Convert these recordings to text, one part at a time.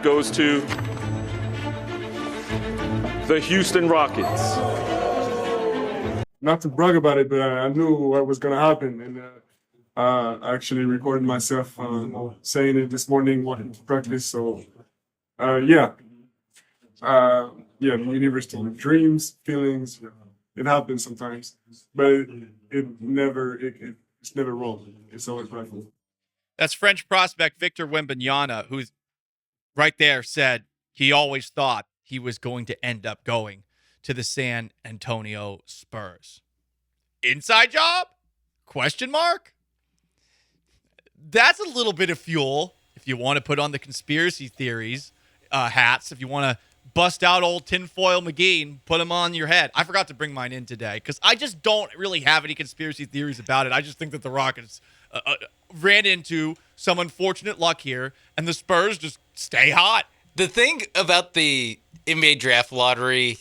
goes to the Houston Rockets. Not to brag about it, but I knew what was going to happen. And I actually recorded myself saying it this morning, walking to practice. So, yeah, the university dreams, feelings, it happens sometimes, but it's never wrong. It's always right. That's French prospect Victor Wembanyama, who's right there said he always thought he was going to end up going to the San Antonio Spurs. Inside job? Question mark? That's a little bit of fuel if you want to put on the conspiracy theories hats, if you want to bust out old tinfoil McGee and put them on your head. I forgot to bring mine in today because I just don't really have any conspiracy theories about it. I just think that the Rockets ran into some unfortunate luck here, and the Spurs just stay hot. The thing about the NBA draft lottery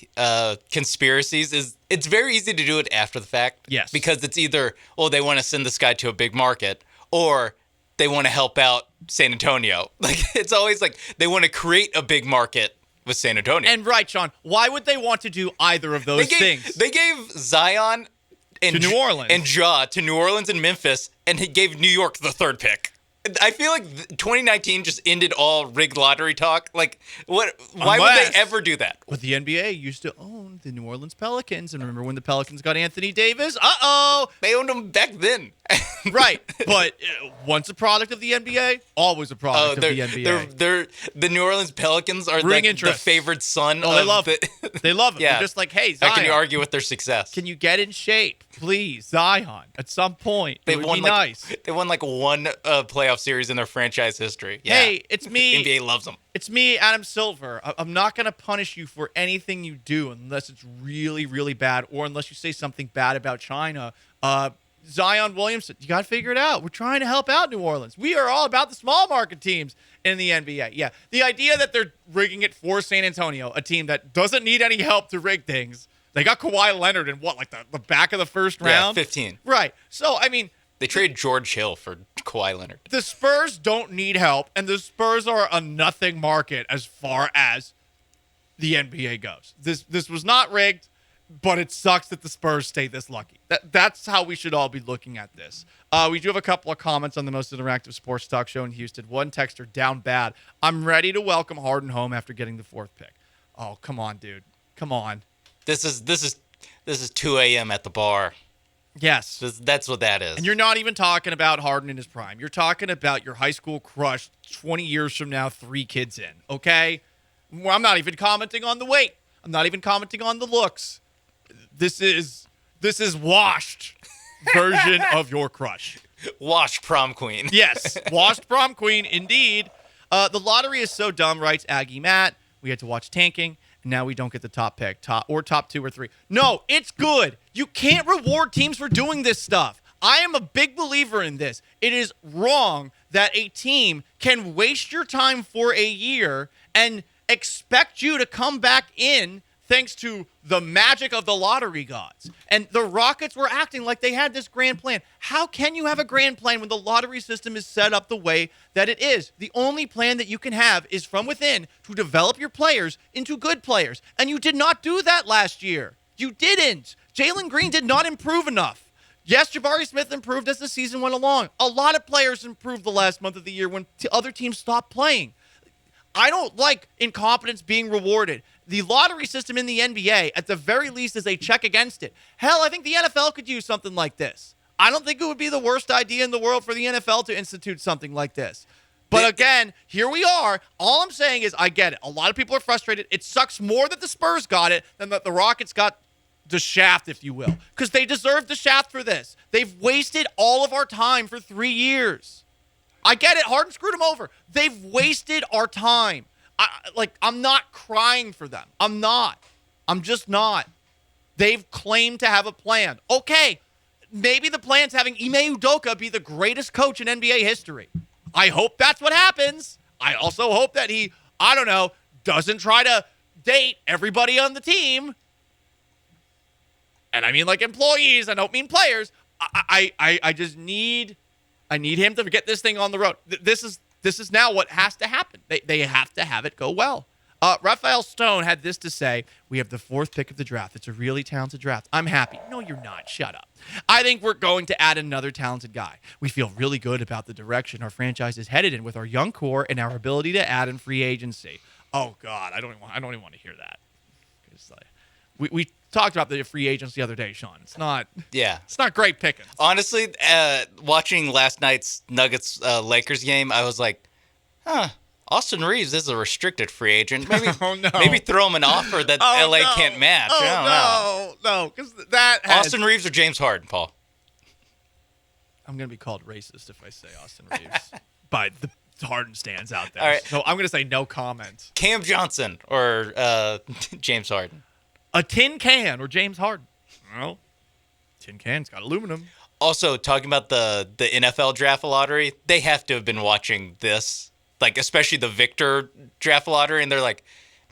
conspiracies is it's very easy to do it after the fact. Yes. Because it's either, they want to send this guy to a big market, or they want to help out San Antonio. Like, it's always like they want to create a big market with San Antonio. And right, Sean, why would they want to do either of those things? They gave Zion and to New Orleans. And Ja to New Orleans and Memphis, and he gave New York the third pick. I feel like 2019 just ended all rigged lottery talk. Like, what? Why would they ever do that? But the NBA used to own the New Orleans Pelicans, and remember when the Pelicans got Anthony Davis? Uh-oh! They owned him back then. Right, but once a product of the NBA, always a product of the NBA. The New Orleans Pelicans are Ring the favored son. Oh, they love it. They love it. Yeah. They're just like, hey, Zion. How can you argue with their success? Can you get in shape, please, Zion? At some point, it would be nice. They won like one playoff series in their franchise history. Yeah. Hey, it's me. NBA loves them. It's me, Adam Silver. I'm not going to punish you for anything you do unless it's really, really bad, or unless you say something bad about China. Zion Williamson, you got to figure it out. We're trying to help out New Orleans. We are all about the small market teams in the NBA. Yeah, the idea that they're rigging it for San Antonio, a team that doesn't need any help to rig things. They got Kawhi Leonard in the back of the first round? 15. Right. So, I mean, they traded George Hill for Kawhi Leonard. The Spurs don't need help, and the Spurs are a nothing market as far as the NBA goes. This was not rigged, but it sucks that the Spurs stay this lucky. That's how we should all be looking at this. We do have a couple of comments on the most interactive sports talk show in Houston. One texter, down bad. I'm ready to welcome Harden home after getting the fourth pick. Oh, come on, dude. Come on. This is 2 a.m. at the bar. Yes. That's what that is. And you're not even talking about Harden in his prime. You're talking about your high school crush 20 years from now, 3 kids in, okay? Well, I'm not even commenting on the weight. I'm not even commenting on the looks. This is washed version of your crush. Washed prom queen. Yes, washed prom queen, indeed. The lottery is so dumb, writes Aggie Matt. We had to watch tanking. Now we don't get the top pick, top 2 or 3. No, it's good. You can't reward teams for doing this stuff. I am a big believer in this. It is wrong that a team can waste your time for a year and expect you to come back in thanks to the magic of the lottery gods. And the Rockets were acting like they had this grand plan. How can you have a grand plan when the lottery system is set up the way that it is? The only plan that you can have is from within to develop your players into good players. And you did not do that last year. You didn't. Jalen Green did not improve enough. Yes, Jabari Smith improved as the season went along. A lot of players improved the last month of the year when other teams stopped playing. I don't like incompetence being rewarded. The lottery system in the NBA, at the very least, is a check against it. Hell, I think the NFL could use something like this. I don't think it would be the worst idea in the world for the NFL to institute something like this. But again, here we are. All I'm saying is I get it. A lot of people are frustrated. It sucks more that the Spurs got it than that the Rockets got the shaft, if you will, because they deserve the shaft for this. They've wasted all of our time for 3 years. I get it. Harden screwed them over. They've wasted our time. I'm not crying for them. I'm not. I'm just not. They've claimed to have a plan. Okay, maybe the plan's having Ime Udoka be the greatest coach in NBA history. I hope that's what happens. I also hope that he, doesn't try to date everybody on the team. And I mean like employees. I don't mean players. I just need him to get this thing on the road. This is This is now what has to happen. They have to have it go well. Raphael Stone had this to say: "We have the 4th pick of the draft. It's a really talented draft. I'm happy." No, you're not. Shut up. I think we're going to add another talented guy. We feel really good about the direction our franchise is headed in with our young core and our ability to add in free agency. Oh God, I don't even want to hear that. It's like, we talked about the free agents the other day, Sean. It's not great pickings. Honestly, watching last night's Nuggets Lakers game, I was like, Austin Reeves is a restricted free agent. Maybe maybe throw him an offer that LA can't match. No, because that Austin Reeves or James Harden, Paul? I'm gonna be called racist if I say Austin Reeves, but the Harden stands out there. All right. So I'm gonna say no comment. Cam Johnson or James Harden? A tin can or James Harden? Well, tin can's got aluminum. Also, talking about the NFL draft lottery, they have to have been watching this, like especially the Victor draft lottery, and they're like,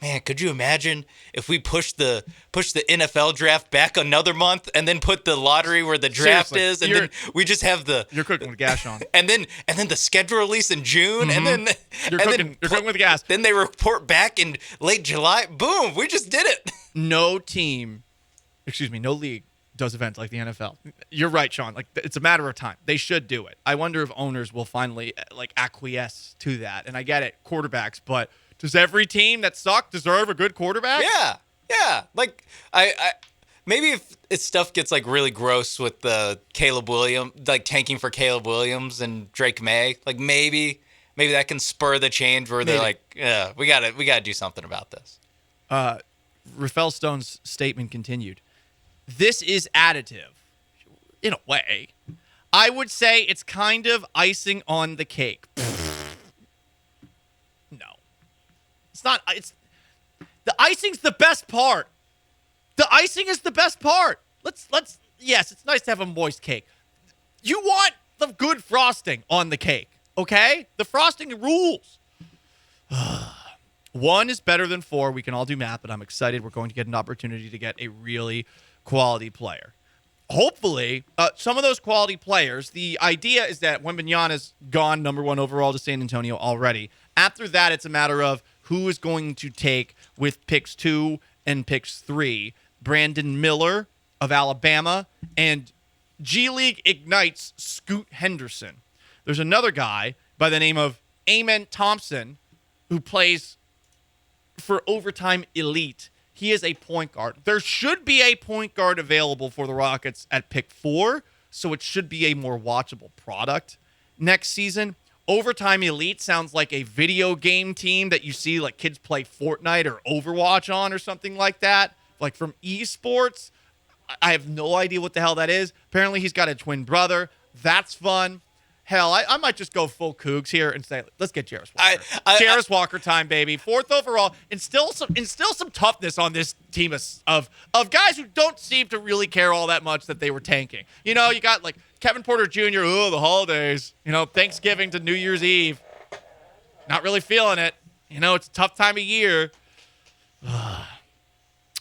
man, could you imagine if we push the NFL draft back another month and then put the lottery where the draft is, and then we just have you're cooking with gas, Sean. and then the schedule release in June, and then you're cooking with gas. Then they report back in late July. Boom, we just did it. No league does events like the NFL. You're right, Sean. Like, it's a matter of time. They should do it. I wonder if owners will finally acquiesce to that. And I get it, quarterbacks, but does every team that sucked deserve a good quarterback? Yeah. Like I maybe if stuff gets like really gross with the Caleb Williams, like tanking for Caleb Williams and Drake May, like maybe that can spur the change where they're like, yeah, we gotta do something about this. Raphael Stone's statement continued. This is additive, in a way. I would say it's kind of icing on the cake. No. It's not. The icing's the best part. The icing is the best part. Yes, it's nice to have a moist cake. You want the good frosting on the cake, okay? The frosting rules. 1 is better than 4. We can all do math, but I'm excited. We're going to get an opportunity to get a really quality player. Hopefully, some of those quality players, the idea is that Wembanyama's gone number 1 overall to San Antonio already. After that, it's a matter of who is going to take with picks 2 and picks 3. Brandon Miller of Alabama and G League Ignite's Scoot Henderson. There's another guy by the name of Amen Thompson who plays for Overtime Elite. He is a point guard. There should be a point guard available for the Rockets at pick 4, so it should be a more watchable product next season. Overtime Elite sounds like a video game team that you see like kids play Fortnite or Overwatch on or something like that, like from esports. I have no idea what the hell that is. Apparently he's got a twin brother. That's fun. Hell, I might just go full Cougs here and say, let's get Jarris Walker. Jarris Walker time, baby. 4th overall. Instill some toughness on this team of guys who don't seem to really care all that much that they were tanking. You know, you got like Kevin Porter Jr., the holidays. You know, Thanksgiving to New Year's Eve. Not really feeling it. You know, it's a tough time of year.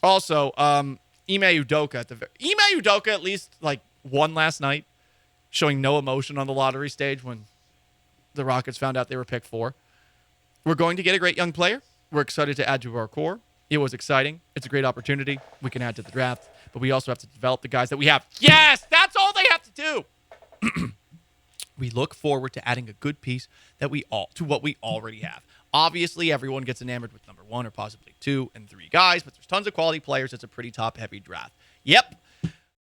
Also, Ime Udoka. Ime Udoka at least like won last night, showing no emotion on the lottery stage when the Rockets found out they were picked 4. We're going to get a great young player. We're excited to add to our core. It was exciting. It's a great opportunity. We can add to the draft, but we also have to develop the guys that we have. Yes, that's all they have to do. We look forward to adding a good piece to what we already have. Obviously, everyone gets enamored with number 1 or possibly 2 and 3 guys, but there's tons of quality players. It's a pretty top-heavy draft. Yep,